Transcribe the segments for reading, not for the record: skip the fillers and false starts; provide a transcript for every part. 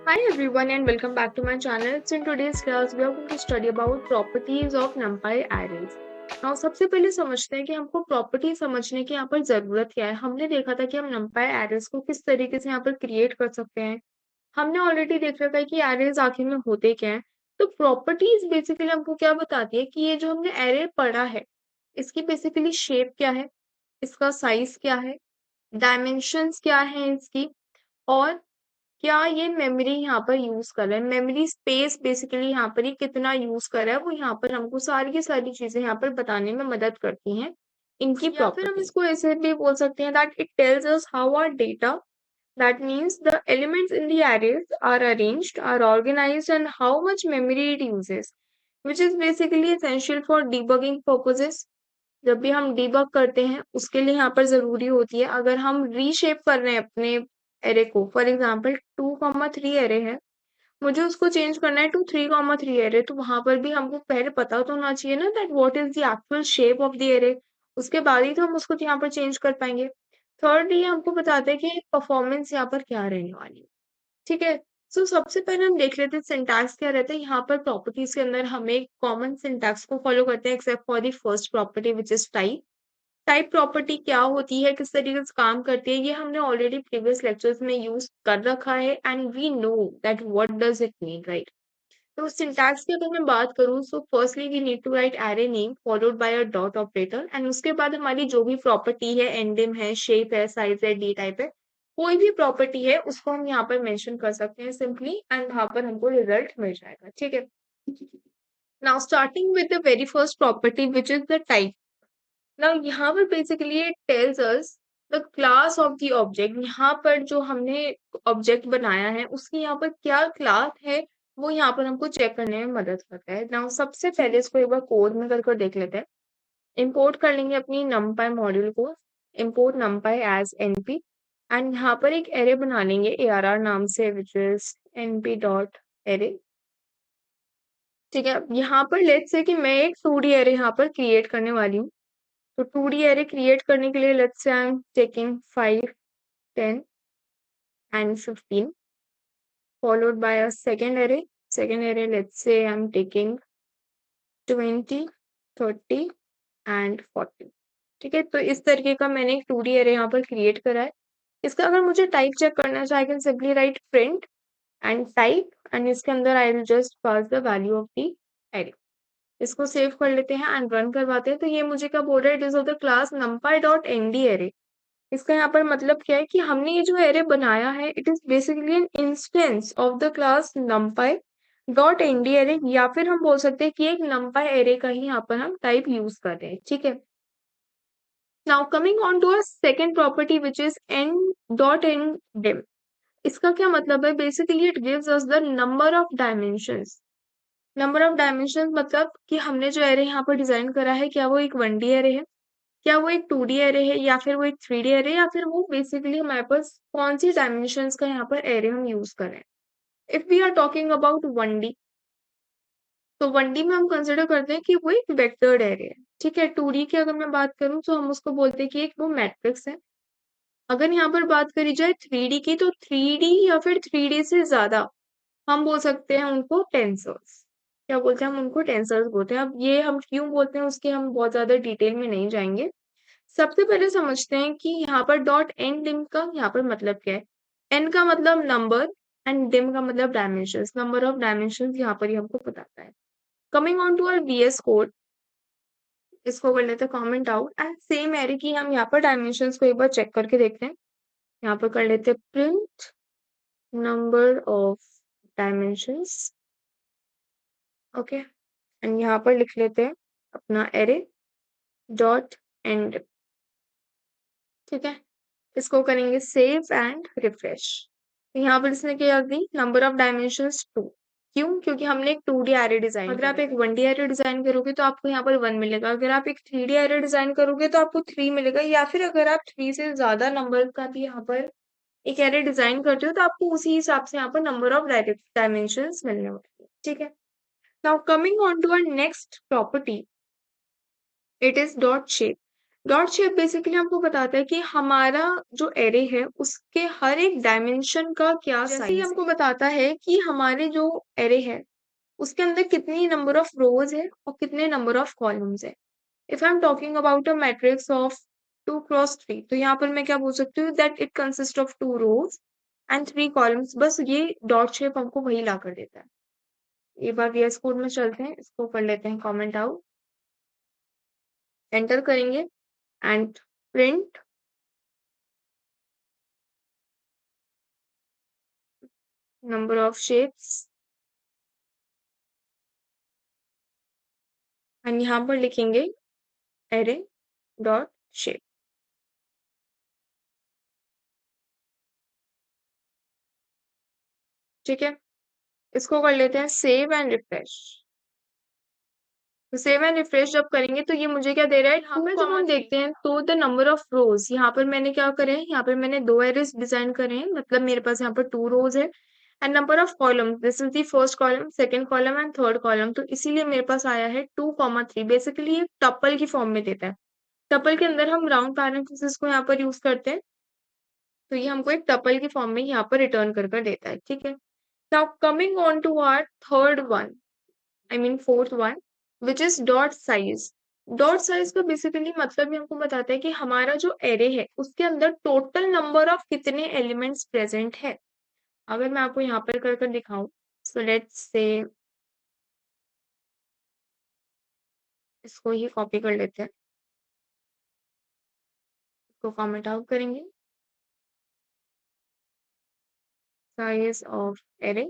Hi everyone and welcome back to my channel. So in today's class we are going to study about properties of NumPy arrays. Now सबसे पहले समझते हैं कि हमको property समझने की यहाँ पर जरूरत क्या है। हमने देखा था कि हम NumPy arrays को किस तरीके से यहाँ पर क्रिएट कर सकते हैं। हमने ऑलरेडी देख रखा है कि arrays आखिर में होते क्या हैं। तो प्रॉपर्टीज बेसिकली हमको क्या बताती है कि ये जो हमने array पढ़ा है इसकी बेसिकली शेप क्या है, इसका साइज क्या है, डायमेंशंस क्या है इसकी, और क्या ये मेमोरी यहाँ पर यूज कर रहा है, मेमोरी स्पेस बेसिकली यहाँ पर ये कितना यूज कर रहा है, वो यहाँ पर हमको सारी की सारी चीजें यहाँ पर बताने में मदद करती हैं इनकी या फिर हम इसको ऐसे भी बोल सकते हैं that it tells us how our data, that means the elements in the arrays are arranged, are organized and how much memory it uses, which is basically essential for debugging purposes. जब भी हम debug करते हैं उसके लिए यहाँ पर जरूरी होती है। अगर हम रीशेप कर रहे हैं अपने एरे को, फॉर एग्जाम्पल 2,3 एरे है, मुझे उसको चेंज करना है टू 3,3 एरे, तो वहां पर भी हमको पहले पता तो होना चाहिए ना that what is the actual shape of the array, उसके बाद ही तो हम उसको यहाँ पर चेंज कर पाएंगे। थर्ड, ये हमको बताते हैं कि परफॉर्मेंस यहाँ पर क्या रहने वाली है। ठीक है। सो सबसे पहले हम देख लेते हैं सिंटैक्स क्या रहता है। यहाँ पर प्रॉपर्टीज के अंदर हम एक कॉमन सिंटैक्स को फॉलो करते हैं except for the first property which is type. Type property क्या होती है, किस तरीके से काम करती है, ये हमने ऑलरेडी प्रीवियस लेक्चर्स में यूज कर रखा है and we know that what does it mean, right. तो सिंटैक्स की अगर मैं बात करूँ, so firstly we need to write array name followed by a dot operator, and उसके बाद हमारी जो भी प्रॉपर्टी है, एंडिम है, शेप है, साइज है, डी टाइप है, कोई भी प्रॉपर्टी है उसको हम यहाँ पर मेंशन कर सकते हैं सिंपली, एंड वहां पर हमको रिजल्ट मिल जाएगा। ठीक है। Now starting with the very first property which is the type. Now यहाँ पर basically it tells us the class of the object. यहाँ पर जो हमने ऑब्जेक्ट बनाया है उसकी यहाँ पर क्या क्लास है, वो यहाँ पर हमको चेक करने में मदद करता है। नाउ सबसे पहले इसको एक बार कोड में कर देख लेते हैं। इंपोर्ट कर लेंगे अपनी numpy मॉड्यूल को, import numpy as np, and यहाँ पर एक एरे बना लेंगे arr नाम से which is np dot array. ठीक है। यहाँ पर लेट्स से कि मैं एक 2D एरे यहाँ पर क्रिएट करने वाली हूँ। तो 2D array क्रिएट करने के लिए let's say I am taking 5, 10 and 15 followed by a second array. Second array, let's say I'm taking 20, 30 and 40. ठीक है। तो इस तरीके का मैंने एक 2D array यहाँ पर क्रिएट करा है। इसका अगर मुझे टाइप चेक करना है, I can simply write print and type, and इसके अंदर I will just pass the value of the array। इसको सेव कर लेते हैं एंड रन करवाते हैं। तो ये मुझे क्या बोल रहा है, it is of the class numpy dot nd array। इसका यहाँ पर मतलब क्या है कि हमने ये जो एरे बनाया है it is basically an instance of the class numpy dot nd array, या फिर हम बोल सकते हैं कि एक numpy एरे का ही यहाँ पर हम टाइप यूज कर रहे हैं। ठीक है। Now coming on to a second property which is n dot n dim। इसका क्या मतलब है, basically it gives us the number of dimensions. Number of dimensions मतलब कि हमने जो एरे यहाँ पर डिजाइन करा है, क्या वो एक 1D एरे है, क्या वो एक 2D एरे है, या फिर वो एक 3D एरे, या फिर वो बेसिकली हमारे पास कौन सी डायमेंशंस का यहाँ पर एरे हम यूज कर रहे हैं। If we are talking about 1D, तो 1D में हम कंसिडर करते हैं कि वो एक वेक्टर्ड एरे है। ठीक है। 2D की अगर मैं बात करूं तो हम उसको बोलते हैं कि एक वो मैट्रिक्स है। अगर यहाँ पर बात करी जाए 3D की, तो 3D या फिर 3D से ज्यादा हम बोल सकते हैं उनको टेंसर्स। क्या बोलते हैं हम उनको, टेंसर्स बोलते हैं। अब ये हम क्यों बोलते हैं उसके हम बहुत ज्यादा डिटेल में नहीं जाएंगे। सबसे पहले समझते हैं कि यहाँ पर डॉट एन डिम का यहाँ पर मतलब क्या है। एन का मतलब नंबर एंड डिम का मतलब डायमेंशंस। नंबर ऑफ डायमेंशंस यहाँ पर ही हमको बताता है। Coming on to our VS code, इसको कर लेते हैं comment out, and same array की हम यहाँ पर डायमेंशंस को एक बार चेक करके देखते हैं। यहाँ पर कर लेते हैं print number of dimensions. Okay. And यहाँ पर लिख लेते हैं अपना एरे डॉट एंड। ठीक है। इसको करेंगे सेव एंड रिफ्रेश। यहाँ पर इसने क्या दी, नंबर ऑफ डायमेंशंस 2। क्यों? क्योंकि हमने एक 2D एरे डिजाइन, अगर आप एक 1D एरे डिजाइन करोगे तो आपको यहाँ पर 1 मिलेगा, अगर आप एक 3D एरे डिजाइन करोगे तो आपको 3 मिलेगा, या फिर अगर आप 3 से ज्यादा नंबर का भी यहाँ पर एक एरे डिजाइन करते हो तो आपको उसी हिसाब से यहाँ पर नंबर ऑफ डायमेंशंस मिलने वाले हैं। ठीक है। Now coming on to our next property, it is dot shape. Dot shape basically हमको बताता है कि हमारा जो एरे है उसके हर एक डायमेंशन का क्या साइज है। जैसे ही हमको बताता है कि हमारे जो एरे है उसके अंदर कितनी नंबर ऑफ रोज है और कितने नंबर ऑफ कॉलम्स है। If I am talking about a matrix of 2 cross 3, तो यहाँ पर मैं क्या बोल सकती हूँ that it consist of 2 rows and 3 columns. बस ये डॉट शेप हमको वही ला कर देता है। एक बार VS कोड में चलते हैं, इसको कर लेते हैं कमेंट आउट, एंटर करेंगे and print number of shapes and यहाँ पर लिखेंगे एरे डॉट शेप। ठीक है, इसको कर लेते हैं सेव एंड रिफ्रेश। तो सेव एंड रिफ्रेश जब करेंगे तो ये मुझे क्या दे रहा है, यहाँ पर जब हम देखते हैं तो द नंबर ऑफ रोज, यहाँ पर मैंने क्या करे हैं, यहाँ पर मैंने 2 एरेज डिजाइन करे हैं, मतलब मेरे पास यहाँ पर 2 रोज है। And number of column, this is the first column, second column and third column, तो इसीलिए मेरे पास आया है 2, 3। बेसिकली ये टपल की फॉर्म में देता है। टपल के अंदर हम राउंड पैरेंथेसिस को यहाँ पर यूज करते हैं, तो ये हमको एक टपल की फॉर्म में यहाँ पर रिटर्न कर देता है। ठीक है, now coming on to our third one, I mean fourth one, which is dot size. Dot size का बेसिकली मतलब ये हमको बताता है कि हमारा जो एरे है उसके अंदर टोटल नंबर ऑफ कितने एलिमेंट्स प्रेजेंट है। अगर मैं आपको यहाँ पर कर दिखाऊं, सो लेट्स से इसको ही कॉपी कर लेते हैं, इसको कमेंट आउट करेंगे, साइज ऑफ एरे,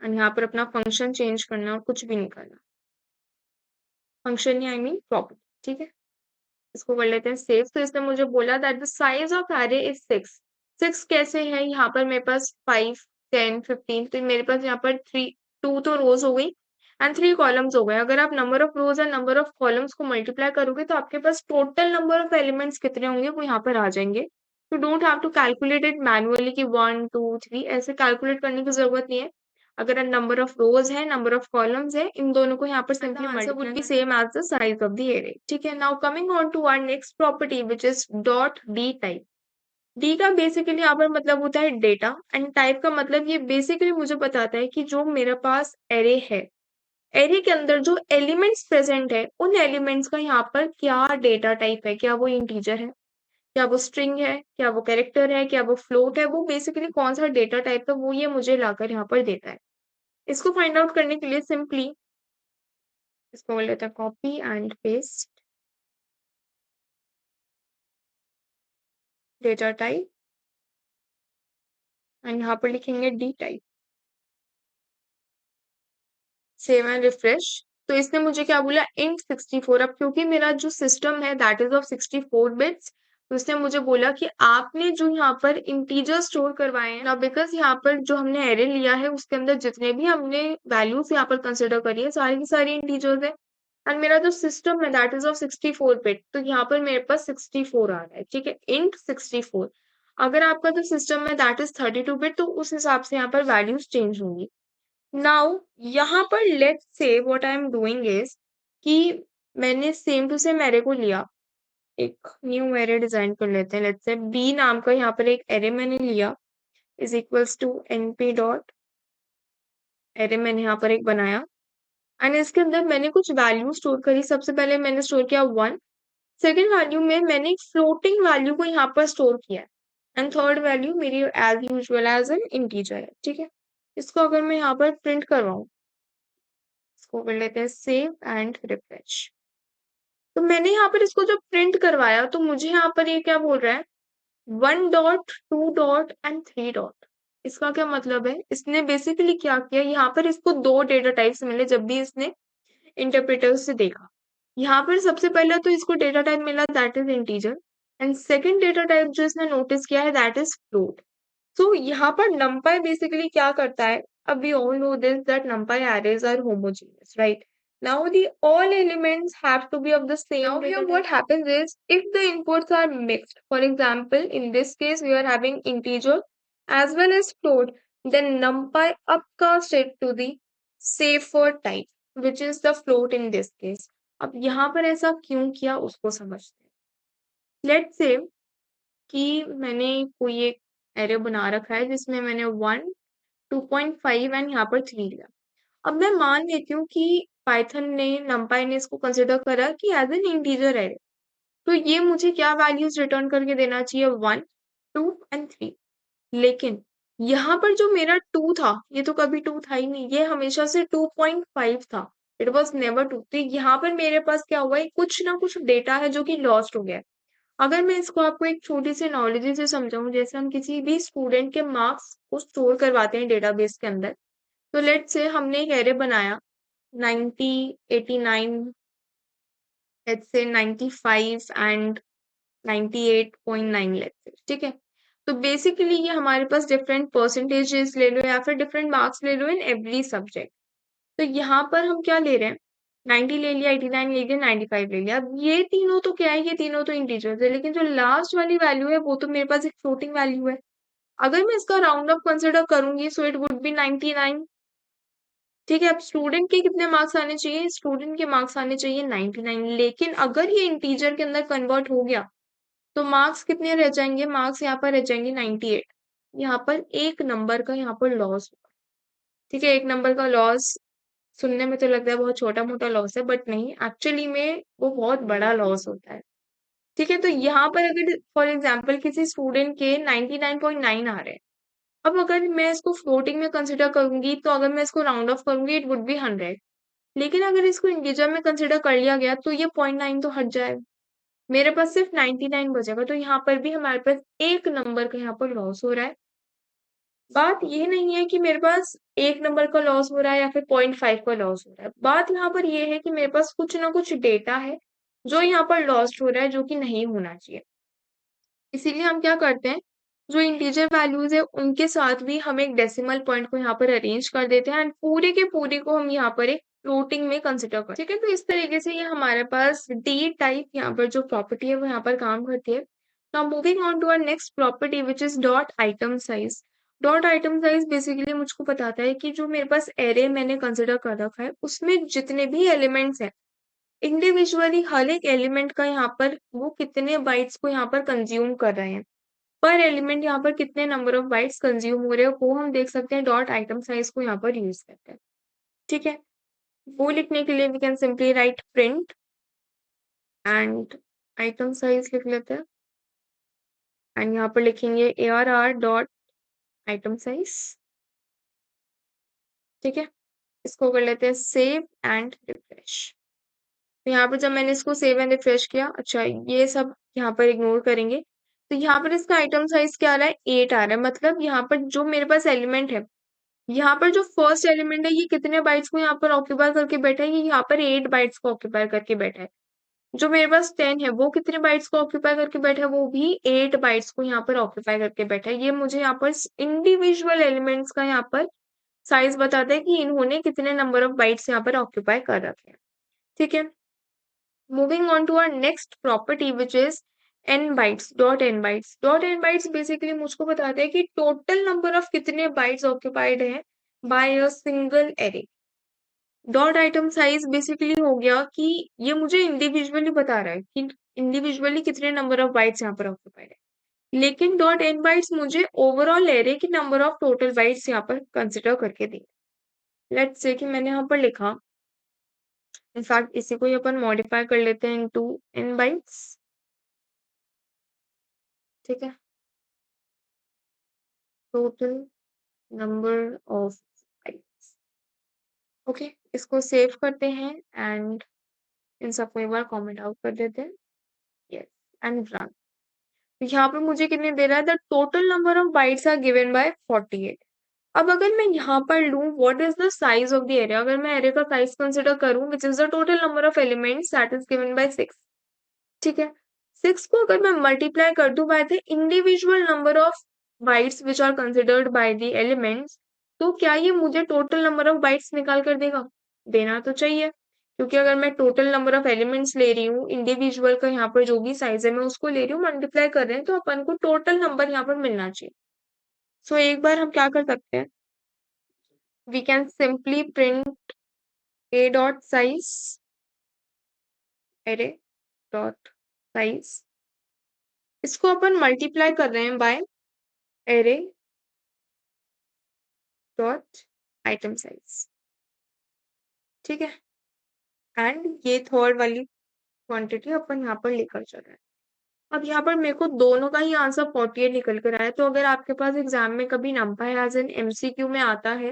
एंड यहाँ पर अपना फंक्शन चेंज करना और कुछ भी नहीं करना, function he I mean property. ठीक है, इसको कर लेते हैं सेव। तो इसने मुझे बोला that the size of array is 6। 6 कैसे है, यहाँ पर मेरे पास 5, 10, 15, तो मेरे पास यहाँ पर 2 तो रोज हो गई एंड 3 कॉलम्स हो गए। अगर आप number of rows and number of columns को मल्टीप्लाई करोगे तो आपके पास टोटल नंबर ऑफ एलिमेंट्स कितने होंगे वो यहाँ पर आ जाएंगे। तो don't have to calculate it manually कि 1, 2, 3 ऐसे कैलकुलेट करने की जरूरत नहीं है। अगर नंबर ऑफ रोज है, नंबर ऑफ कॉलम्स है, इन दोनों को यहाँ पर simply answer would be same as the size of the array. ठीक है, now coming on to our next property which is dot D type. D का बेसिकली यहाँ पर मतलब होता है डेटा, एंड टाइप का मतलब ये बेसिकली मुझे बताता है कि जो मेरे पास एरे है, एरे के अंदर जो एलिमेंट्स प्रेजेंट है उन एलिमेंट्स का यहाँ पर क्या डेटा टाइप है, क्या वो इंटीजर है, क्या वो स्ट्रिंग है, क्या वो कैरेक्टर है, क्या वो फ्लोट है, वो बेसिकली कौन सा डेटा टाइप है वो ये मुझे लाकर यहाँ पर देता है। इसको फाइंड आउट करने के लिए सिंपली इसको कर लेते हैं copy and paste data type, and यहाँ पर लिखेंगे D type, save and refresh. तो इसने मुझे क्या बोला, इंट 64। अब क्योंकि मेरा जो सिस्टम है दैट इज ऑफ 64 बिट्स, तो इसने मुझे बोला कि आपने जो यहाँ पर इंटीजर स्टोर करवाए हैं ना, बिकॉज यहाँ पर जो हमने एरे लिया है उसके अंदर जितने भी हमने वैल्यूज यहाँ पर कंसिडर करी है सारी की सारी इंटीजर्स है, एंड मेरा जो सिस्टम है दैट इज ऑफ 64 बिट, तो यहाँ पर मेरे पास 64 आ रहा है। ठीक है, इंट 64। अगर आपका जो सिस्टम है दैट इज 32 बिट, तो उस हिसाब से यहाँ पर वैल्यूज चेंज होंगी। नाउ यहाँ पर let's say what I am doing is कि मैंने सेम टू सेम एरे को लिया, एक न्यू एरे डिजाइन कर लेते हैं। लेट्स से बी नाम का यहाँ पर एक एरे मैंने लिया, is equals to np dot array मैंने यहाँ पर एक बनाया, एंड इसके अंदर मैंने कुछ वैल्यू स्टोर करी। सबसे पहले मैंने स्टोर किया 1, सेकेंड वैल्यू में मैंने एक फ्लोटिंग वैल्यू को यहाँ पर स्टोर किया, एंड थर्ड वैल्यू मेरी as usual as an integer है। ठीक है, इसको अगर मैं यहाँ पर प्रिंट करवाऊँ, इसको कर लेते हैं सेव एंड रिफ्रेश। तो मैंने यहाँ पर इसको जब प्रिंट करवाया तो मुझे यहाँ पर ये क्या बोल रहा है, 1 डॉट 2 डॉट एंड 3 डॉट। इसका क्या मतलब है, इसने बेसिकली क्या किया, यहाँ पर इसको 2 डेटा टाइप्स मिले जब भी इसने इंटरप्रेटर से देखा। यहाँ पर सबसे पहला तो इसको डेटा टाइप मिला that is integer, and second data type जो इसने नोटिस किया है दैट इज फ्लोट। सो यहाँ पर numpy बेसिकली क्या करता है, अब we all know this that numpy arrays are homogeneous, right? Now the all elements have to be of the same. Now here what happens is if the inputs are mixed, for example in this case we are having integer as well as float, then numpy upcast it to the safer type which is the float in this case. अब यहाँ पर ऐसा क्यों किया उसको समझते हैं। Let's say कि मैंने कोई एक एरे बना रखा है जिसमें मैंने 1, 2.5 एंड यहाँ पर 3 लिया। अब मैं मान लेती हूँ कि पाइथन ने नंपाई ने इसको कंसिडर करा कि एज एन इंटीजर एरे, तो ये मुझे क्या वैल्यूज रिटर्न करके देना चाहिए, 1, 2 एंड 3। लेकिन यहाँ पर जो मेरा 2 था, ये तो कभी 2 था ही नहीं, ये हमेशा से 2.5 था। It was never 2। तो यहाँ पर मेरे पास क्या हुआ है, कुछ ना कुछ डेटा है जो कि लॉस्ट हो गया है। अगर मैं इसको आपको एक छोटी सी एनालॉजी से समझाऊं, जैसे हम किसी भी स्टूडेंट के मार्क्स को स्टोर करवाते हैं डेटाबेस के अंदर, तो लेट्स से हमने एक एरे बनाया 90, 89, let's say 95 and 98.9, let's say, ठीक है। तो बेसिकली ये हमारे पास डिफरेंट परसेंटेजेस ले लो या फिर डिफरेंट मार्क्स ले लो इन एवरी सब्जेक्ट। तो यहाँ पर हम क्या ले रहे हैं, 90 ले लिया, 89 ले लिया, 95 ले लिया। अब ये तीनों तो क्या है, ये तीनों तो इंटीजर्स है, लेकिन जो लास्ट वाली वैल्यू है वो तो मेरे पास एक फ्लोटिंग वैल्यू है। अगर मैं इसका राउंड अप कंसिडर करूंगी सो इट वुड बी 99। ठीक है, अब स्टूडेंट के कितने मार्क्स आने चाहिए, स्टूडेंट के मार्क्स आने चाहिए 99। लेकिन अगर ये इंटीजर के अंदर कन्वर्ट हो गया तो मार्क्स कितने रह जाएंगे, मार्क्स यहाँ पर रह जाएंगे 98। यहाँ पर एक नंबर का यहाँ पर लॉस होगा। ठीक है, एक नंबर का लॉस सुनने में तो लगता है बहुत छोटा मोटा लॉस है, बट नहीं, एक्चुअली में वो बहुत बड़ा लॉस होता है। ठीक है, तो यहाँ पर अगर फॉर एग्जाम्पल किसी स्टूडेंट के 99.9 आ रहे हैं, अब अगर मैं इसको फ्लोटिंग में कंसिडर करूंगी तो अगर मैं इसको राउंड ऑफ करूंगी इट वुड बी 100। लेकिन अगर इसको इंटीजर में कंसिडर कर लिया गया तो ये 0.9 तो हट जाएगा, मेरे पास सिर्फ 99 बचेगा। तो यहाँ पर भी हमारे पास एक नंबर का यहाँ पर लॉस हो रहा है। बात ये नहीं है कि मेरे पास एक नंबर का लॉस हो रहा है या फिर 0.5 का लॉस हो रहा है, बात यहाँ पर ये है कि मेरे पास कुछ ना कुछ डेटा है जो यहाँ पर लॉस्ट हो रहा है, जो कि नहीं होना चाहिए। इसीलिए हम क्या करते हैं, जो इंटीजर वैल्यूज है उनके साथ भी हम एक डेसिमल पॉइंट को यहाँ पर अरेंज कर देते हैं एंड पूरे के पूरे को हम यहाँ पर एक फ्लोटिंग में कंसिडर करते हैं। ठीक है, तो इस तरीके से ये हमारे पास डी टाइप यहाँ पर जो प्रॉपर्टी है वो यहाँ पर काम करती है। Now moving on to our next property which is dot item size. Dot item size basically मुझको बताता है कि जो मेरे पास एरे मैंने कंसिडर कर रखा है उसमें जितने भी एलिमेंट्स हैं, इंडिविजुअली हर एक एलिमेंट का यहाँ पर वो कितने बाइट्स को यहाँ पर कंज्यूम कर रहे हैं, पर एलिमेंट यहाँ पर कितने नंबर ऑफ बाइट्स कंज्यूम हो रहे हैं, वो हम देख सकते हैं डॉट आइटम साइज को यहाँ पर यूज करते हैं। ठीक है, वो लिखने के लिए we can simply write print and item size लिख लेते हैं एंड यहाँ पर लिखेंगे ARR डॉट आइटम साइज। ठीक है, इसको कर लेते हैं सेव एंड रिफ्रेश। तो यहाँ पर जब मैंने इसको सेव एंड रिफ्रेश किया, अच्छा ये सब यहाँ पर इग्नोर करेंगे, तो यहाँ पर इसका आइटम साइज क्या आ रहा है, 8 आ रहा है। मतलब यहाँ पर जो मेरे पास एलिमेंट है, यहाँ पर जो फर्स्ट एलिमेंट है ये कितने बाइट्स को यहाँ पर ऑक्यूपाई करके बैठा है, ये यहाँ पर 8 बाइट्स को ऑक्यूपाई करके बैठा है। जो मेरे पास 10 है वो कितने बाइट्स को ऑक्यूपाई करके बैठा है, वो भी 8 बाइट्स को यहाँ पर ऑक्यूपाई करके बैठा है। ये मुझे यहाँ पर इंडिविजुअल एलिमेंट्स का यहाँ पर साइज बताता है कि इन्होंने कितने नंबर ऑफ बाइट्स यहाँ पर ऑक्यूपाई कर रखे हैं। ठीक है, moving on to our next property which is n bytes dot n bytes dot n bytes basically मुझको बताते हैं कि total number of कितने bytes occupied है by a single array। Dot item size basically हो गया कि ये मुझे इंडिविजुअली बता रहा है कि इंडिविजुअली कितने नंबर ऑफ बाइट्स यहाँ पर ऑक्यूपाइड है, लेकिन डॉट एन बाइट्स मुझे ओवरऑल एरे की नंबर ऑफ टोटल बाइट्स यहाँ पर कंसिडर करके दी। लेट्स से कि मैंने यहाँ पर लिखा, इनफैक्ट इसी को ही अपन मॉडिफाई कर लेते हैं इनटू एन बाइट्स। ठीक है, total number of bytes. Okay, इसको सेव करते हैं एंड इन सबको एक बार कमेंट आउट कर देते हैं, यस एंड रन। तो यहाँ पर मुझे कितने दे रहा है, the total number of bytes are given by 48। अब अगर मैं यहाँ पर लूँ what is the size of the array, अगर मैं एरे का साइज कंसिडर करूँ which is the total number of elements that is given by 6। ठीक है, 6 को अगर मैं मल्टीप्लाई कर दूं by the individual number of bytes which are considered by the elements, तो क्या ये मुझे टोटल नंबर ऑफ बाइट्स निकाल कर देगा, देना तो चाहिए, क्योंकि अगर मैं टोटल नंबर ऑफ एलिमेंट्स ले रही हूँ, इंडिविजुअल का यहाँ पर जो भी साइज है मैं उसको ले रही हूँ, मल्टीप्लाई कर रहे हैं, तो अपन को टोटल नंबर यहाँ पर मिलना चाहिए। सो एक बार हम क्या कर सकते हैं, we can simply print a dot size array dot size इसको अपन मल्टीप्लाई कर रहे हैं by array dot item size, ठीक है। एंड ये थर्ड वाली क्वांटिटी अपन यहाँ पर लेकर चल रहे हैं। अब यहाँ पर मेरे को दोनों का ही आंसर 48 निकल कर आया। तो अगर आपके पास एग्जाम में कभी नंबर एज एन एमसीक्यू में आता है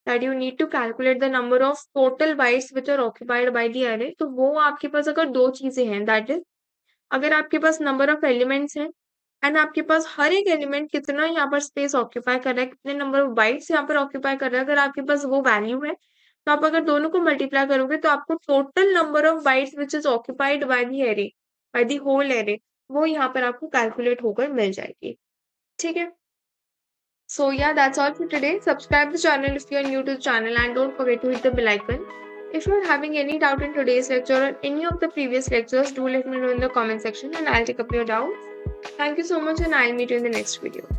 that you need to calculate the number of total bytes which are occupied by the array, तो वो आपके पास अगर दो चीजें हैं, दैट इज अगर आपके पास नंबर ऑफ एलिमेंट्स हैं एंड आपके पास हर एक एलिमेंट कितना यहाँ पर स्पेस ऑक्यूपाई कर रहा है, कितने नंबर ऑफ बाइट्स यहाँ पर ऑक्यूपाई कर रहा है, अगर आपके पास वो वैल्यू है तो आप अगर दोनों को मल्टीप्लाई करोगे तो आपको total number of bytes which is occupied by the array, by the whole array, वो यहाँ पर आपको कैलकुलेट होकर मिल जाएगी, ठीक है। So yeah, that's all for today. Subscribe the channel if you are new to the channel and don't forget to hit the bell icon. If you are having any doubt in today's lecture or any of the previous lectures, do let me know in the comment section and I'll take up your doubts. Thank you so much and I'll meet you in the next video.